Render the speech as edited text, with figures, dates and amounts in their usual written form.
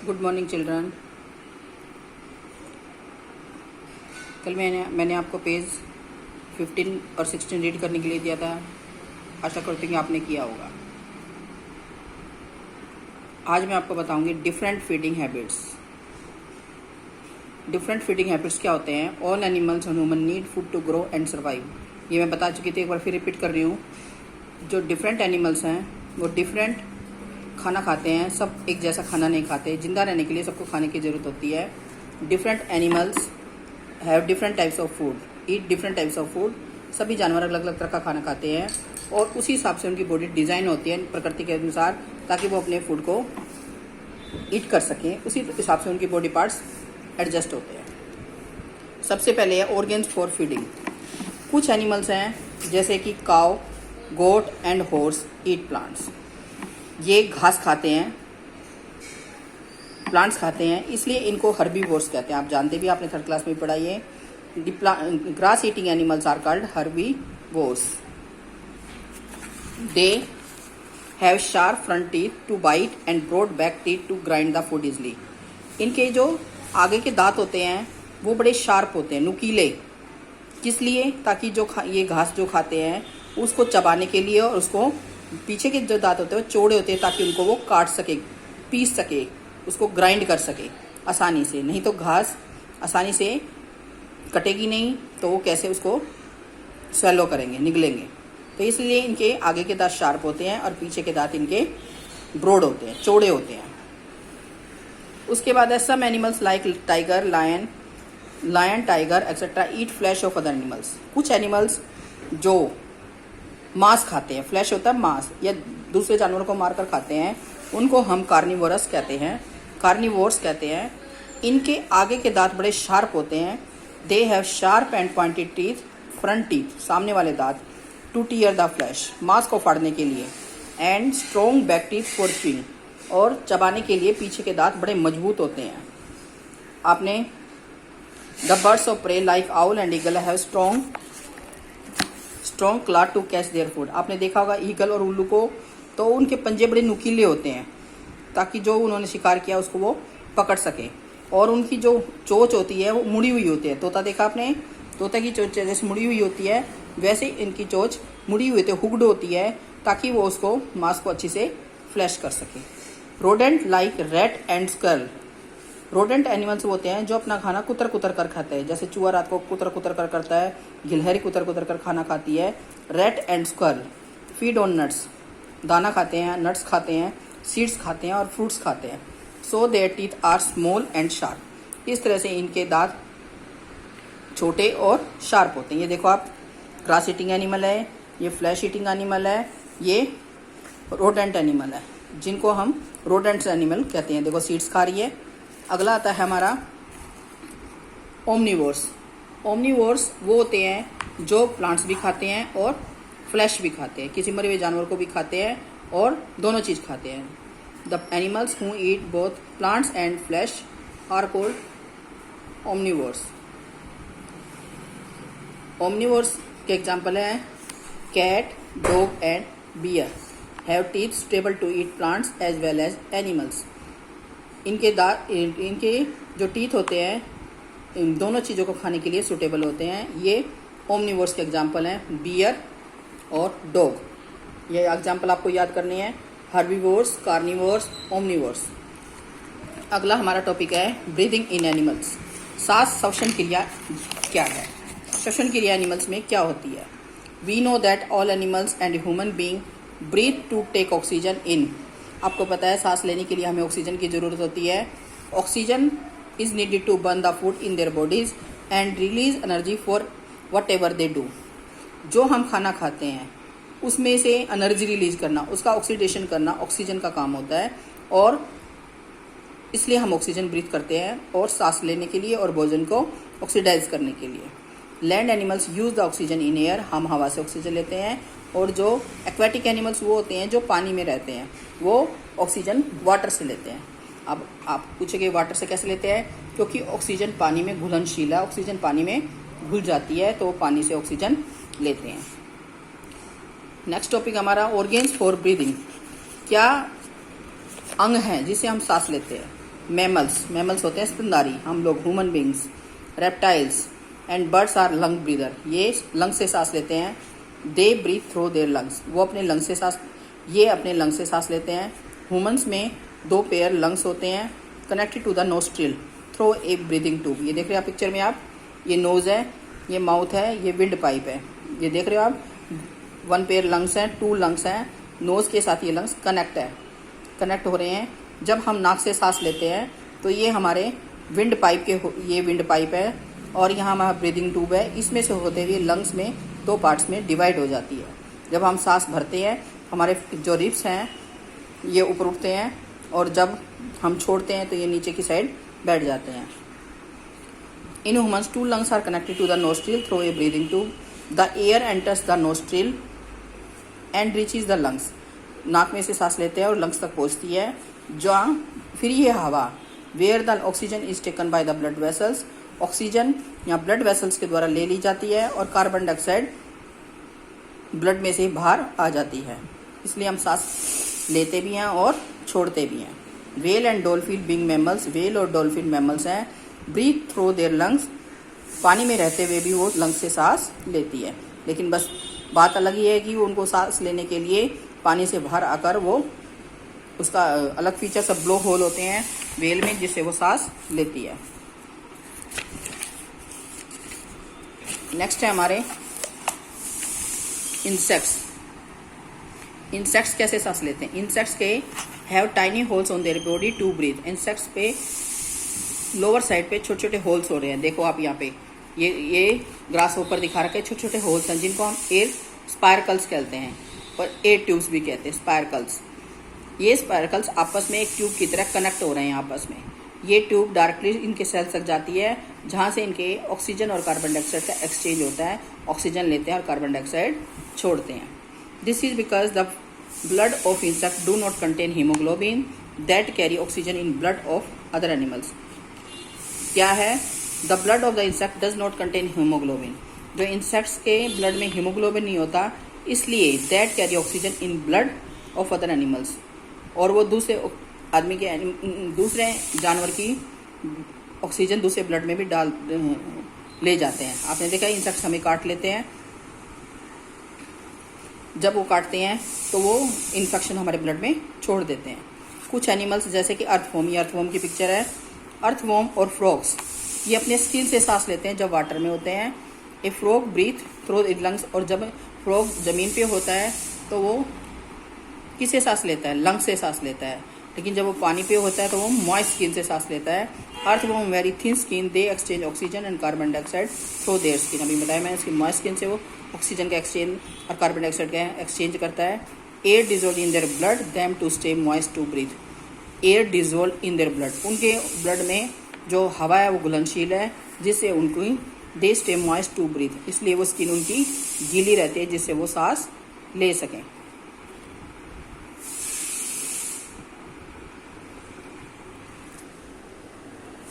Good morning children. कल मैंने आपको पेज 15 और 16 रीड करने के लिए दिया था। आशा करती हूँ कि आपने किया होगा। आज मैं आपको बताऊंगी different feeding habits. Different feeding habits क्या होते हैं? All animals and human need food to grow and survive. ये मैं बता चुकी थी, एक बार फिर रिपीट कर रही हूँ। जो डिफरेंट एनिमल्स हैं वो डिफरेंट खाना खाते हैं। सब एक जैसा खाना नहीं खाते। जिंदा रहने के लिए सबको खाने की ज़रूरत होती है। Different animals have different types of food, eat different types of food. सभी जानवर अलग अलग तरह का खाना खाते हैं और उसी हिसाब से उनकी बॉडी डिज़ाइन होती है प्रकृति के अनुसार, ताकि वो अपने फूड को ईट कर सकें। उसी हिसाब से उनकी बॉडी पार्ट्स एडजस्ट होते हैं। सबसे पहले है ऑर्गेन्स फॉर फीडिंग। कुछ एनिमल्स हैं जैसे कि cow, goat and horse eat plants. ये घास खाते हैं, प्लांट्स खाते हैं, इसलिए इनको हर्बीवोर्स कहते हैं। आप जानते भी, आपने थर्ड क्लास में पढ़ा ये। Grass eating animals are called herbivores. They have sharp front teeth to bite and broad back teeth to grind the food easily. इनके जो आगे के दांत होते हैं वो बड़े शार्प होते हैं, नुकीले। किस लिए? ताकि ये घास जो खाते हैं उसको चबाने के लिए, और उसको पीछे के जो दांत होते हैं वो चौड़े होते हैं ताकि उनको वो काट सके, पीस सके, उसको ग्राइंड कर सके आसानी से। नहीं तो घास आसानी से कटेगी नहीं, तो वो कैसे उसको स्वेलो करेंगे, निगलेंगे। तो इसलिए इनके आगे के दांत शार्प होते हैं और पीछे के दांत इनके ब्रॉड होते हैं, चौड़े होते हैं। उसके बाद है some animals like tiger, lion, tiger etcetera eat flesh of other animals. कुछ एनिमल्स जो मांस खाते हैं, फ्लैश होता है मांस, या दूसरे जानवरों को मारकर खाते हैं, उनको हम कार्निवोरस कहते हैं, कार्निवोर्स कहते हैं। इनके आगे के दांत बड़े शार्प होते हैं। दे have sharp and pointed teeth, front teeth, सामने वाले दांत, टू टीयर द फ्लैश, मांस को फाड़ने के लिए, and strong back teeth for chewing, और चबाने के लिए पीछे के दांत बड़े मजबूत होते हैं। आपने the birds of prey like owl and eagle have strong claw to catch their food. आपने देखा होगा ईगल और उल्लू को, तो उनके पंजे बड़े नुकीले होते हैं ताकि जो उन्होंने शिकार किया उसको वो पकड़ सके। और उनकी जो चोंच होती है वो मुड़ी हुई होती है। तोता देखा आपने? तोता की चोंच जैसे मुड़ी हुई होती है, वैसे इनकी चोंच मुड़ी हुई होती है, हुक्ड होती है, ताकि वो उसको मांस को अच्छी से फ्लैश कर सके। Rodent like rat and squirrel. Rodent animals होते हैं जो अपना खाना कुतर कुतर कर खाते हैं। जैसे चूहा रात को कुतर कुतर कर करता है, गिलहरी कुतर कुतर कर खाना खाती है। Rat and स्क्वैरल feed on nuts, दाना खाते हैं, नट्स खाते हैं, सीड्स खाते हैं और फ्रूट्स खाते हैं। So their teeth are small and sharp. इस तरह से इनके दांत छोटे और शार्प होते हैं। ये देखो आप, ग्रास ईटिंग एनिमल है, ये फ्लैश ईटिंग एनिमल है, ये रोडेंट एनिमल है, जिनको हम रोडेंट्स एनिमल कहते हैं। देखो सीड्स खा रही है। अगला आता है हमारा ओमनीवोर्स। ओमनीवोर्स वो होते हैं जो प्लांट्स भी खाते हैं और फ्लैश भी खाते हैं, किसी मरे हुए जानवर को भी खाते हैं और दोनों चीज़ खाते हैं। The animals who eat both plants and flesh are called omnivores. Omnivores के एग्जाम्पल हैं cat, dog and bear have teeth suitable to eat plants as well as animals. इनके जो टीथ होते हैं इन दोनों चीज़ों को खाने के लिए सुटेबल होते हैं। ये ओमनीवोर्स के एग्जाम्पल हैं, बियर और डॉग। ये एग्जाम्पल आपको याद करनी है, हर्बीवोर्स, कार्निवोर्स, ओमनीवोर्स। अगला हमारा टॉपिक है ब्रीदिंग इन एनिमल्स। सांस श्वसन क्रिया क्या है? श्वसन क्रिया एनिमल्स में क्या होती है? We know that all animals and human being breathe to take oxygen in. आपको पता है सांस लेने के लिए हमें ऑक्सीजन की ज़रूरत होती है। Oxygen is needed to burn the food in their bodies and release energy for whatever they do. जो हम खाना खाते हैं उसमें से एनर्जी रिलीज करना, उसका ऑक्सीडेशन करना ऑक्सीजन का काम होता है, और इसलिए हम ऑक्सीजन ब्रीथ करते हैं और सांस लेने के लिए और भोजन को ऑक्सीडाइज करने के लिए। Land animals use the oxygen in air, हम हवा से ऑक्सीजन लेते हैं। और जो एक्वेटिक एनिमल्स वो होते हैं जो पानी में रहते हैं, वो ऑक्सीजन वाटर से लेते हैं। अब आप पूछेंगे वाटर से कैसे लेते हैं? क्योंकि ऑक्सीजन पानी में घुलनशील है, ऑक्सीजन पानी में घुल जाती है, तो पानी से ऑक्सीजन लेते हैं। नेक्स्ट टॉपिक हमारा ऑर्गेन्स फॉर ब्रीदिंग। क्या अंग हैं जिसे हम सांस लेते हैं? मैमल्स होते हैं स्तनधारी, हम लोग, human beings, reptiles and birds are lung breather, ये लंग से सांस लेते हैं। They breathe through their lungs, वो अपने लंग से सांस, ये अपने लंग से सांस लेते हैं। ह्यूमंस में 2 पेयर लंग्स होते हैं connected to the nostril through a breathing tube. ये देख रहे हो आप पिक्चर में आप, ये नोज़ है, ये माउथ है, ये विंड पाइप है, ये देख रहे हो आप। 1 पेयर लंग्स हैं, 2 लंग्स हैं, नोज़ के साथ ये लंग्स कनेक्ट हो रहे हैं। जब हम नाक से सांस लेते हैं तो ये हमारे विंड पाइप ये विंड पाइप है और यहाँ हमारा ब्रीदिंग ट्यूब है, इसमें से होते हुए लंग्स में 2 पार्ट्स में डिवाइड हो जाती है। जब हम सांस भरते हैं हमारे जो रिब्स हैं ये ऊपर उठते हैं और जब हम छोड़ते हैं तो ये नीचे की साइड बैठ जाते हैं। In humans 2 lungs are connected to the nostril through a breathing tube. The air enters the nostril and reaches the lungs. नाक में से सांस लेते हैं और लंग्स तक पहुंचती है, जहाँ फिर ये हवा where the oxygen is taken by the blood vessels, oxygen या ब्लड वेसल्स के द्वारा ले ली जाती है और कार्बन डाइऑक्साइड ब्लड में से बाहर आ जाती है। इसलिए हम सांस लेते भी हैं और छोड़ते भी हैं। Whale and dolphin being mammals, whale और डॉल्फिन मैमल्स हैं, ब्रीथ थ्रू देयर लंग्स, पानी में रहते हुए भी वो लंग्स से सांस लेती है, लेकिन बस बात अलग ही है कि उनको सांस लेने के लिए पानी से बाहर आकर वो उसका अलग फीचर सब ब्लो होल होते हैं व्हेल में, जिससे वो सांस लेती है। नेक्स्ट है हमारे इंसेक्ट्स कैसे सांस लेते हैं। इंसेक्ट्स के have tiny holes on their body to breathe. Insects पे लोअर साइड पे छोटे छोटे होल्स हो रहे हैं, देखो आप यहाँ पे ये ग्रास ऊपर दिखा रखे छोटे छोटे होल्स हैं जिनको हम एयर स्पायरकल्स कहते हैं और एयर ट्यूब्स भी कहते हैं स्पायरकल्स। ये स्पायरकल्स आपस में एक ट्यूब की तरह कनेक्ट हो रहे हैं आपस में। ये ट्यूब डायरेक्टली इनके सेल्स तक जाती है जहाँ से इनके ऑक्सीजन और कार्बन डाइऑक्साइड का एक्सचेंज होता है, ऑक्सीजन लेते हैं और कार्बन डाइऑक्साइड छोड़ते हैं। This is because the blood of insect do not contain haemoglobin that carry oxygen in blood of other animals. क्या है, the blood of the insect does not contain haemoglobin, जो insects के blood में haemoglobin नहीं होता, इसलिए that carry oxygen in blood of other animals, और वो दूसरे आदमी के दूसरे जानवर की ऑक्सीजन दूसरे ब्लड में भी ले जाते हैं। आपने देखा इंसेक्ट्स हमें काट लेते हैं, जब वो काटते हैं तो वो इन्फेक्शन हमारे ब्लड में छोड़ देते हैं। कुछ एनिमल्स जैसे कि अर्थवॉर्म, ये अर्थवॉर्म की पिक्चर है। अर्थवॉर्म और फ्रॉग्स ये अपने स्किन से सांस लेते हैं जब वाटर में होते हैं। A frog breathe through it lungs, और जब फ्रॉग ज़मीन पे होता है तो वो किससे सांस लेता है, लंग्स से सांस लेता है, लेकिन जब वो पानी पे होता है तो वो मॉइस्ट स्किन से सांस लेता है। Earthworm very thin skin, they exchange oxygen and carbon dioxide through their skin. अभी बताया मैंने, उसकी मॉइस्ट स्किन से वो ऑक्सीजन का एक्सचेंज और कार्बन डाइऑक्साइड का एक्सचेंज करता है। Air dissolve in their blood them to stay moist to breathe. Air dissolve in their blood, उनके ब्लड में जो हवा है वो घुलनशील है जिससे उनको they stay moist to breathe, इसलिए वो स्किन उनकी गीली रहती है जिससे वो सांस ले सकें।